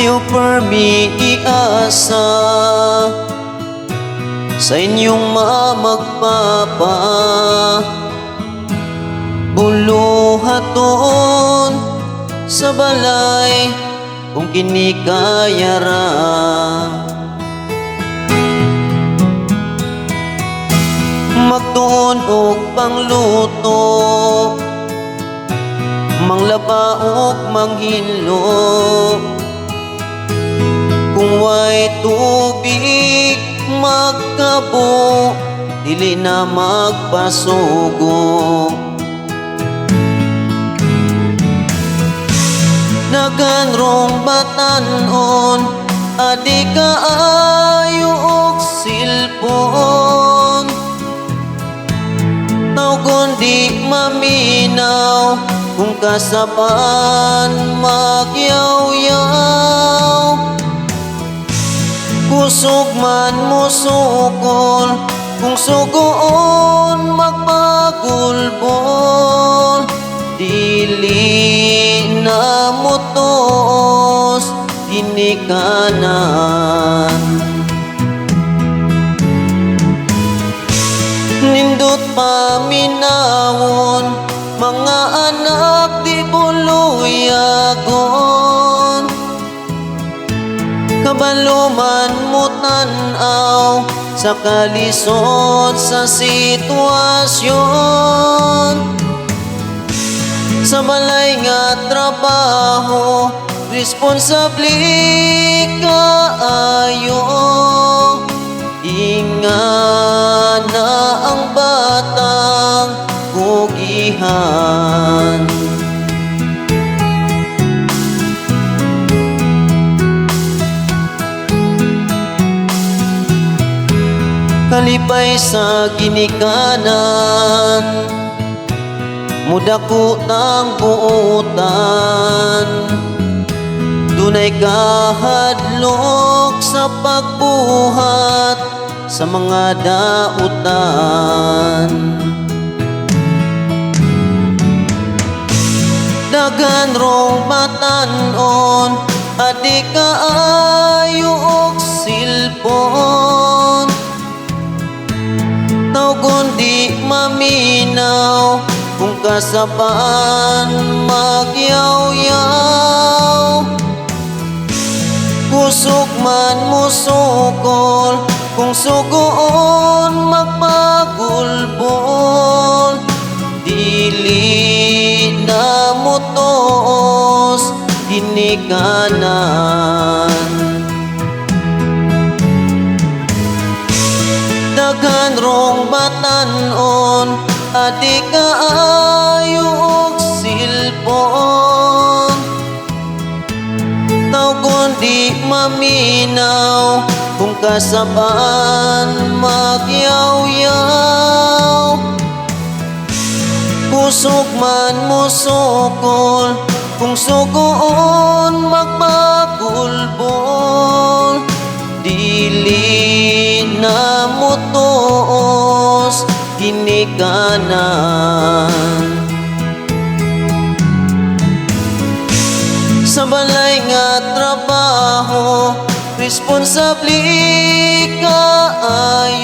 Kayo permi iasa sa inyong mamagpapa, buluhaton sa balay kung kinikayara. Magtuon og pangluto, manglaba og manghinlo. Kung way tubig magkabo, dili na magpasugo. Naganrong batanon, adi kaayo og silpon. Tawgon di maminaw, kung kasapan magyaw-yaw. Kusog man musukol, kung sugoon magpagulbol. Dili na mutos dinikanan. Nindot paminawon, mga anak di buluyagon. Kabaluman mo tanaw sa kalisod sa sitwasyon. Sa balay nga trabaho, responsable kaayo. Ingana ang batang kugihan. Kalipay sa ginikanan, mudako ng buutan. Dunay kahadlok sa pagbuhat sa mga dautan. Dagan rong batanon, adi kaayo og silpon. Tawgon di maminaw, kung kasapan magyaw-yaw. Kusog man musukol, kung sugoon magpagulbol. Dili na mutos dinikanan. Daghan rong batanon, adi kaayo og silpon. Tawgon di maminaw, kung kasapan magyaw-yaw. Kusog man musukol, kung sugoon magpagulbol. Dili na mutos dinikanan. Sa balay nga trabaho, responsable kaayo.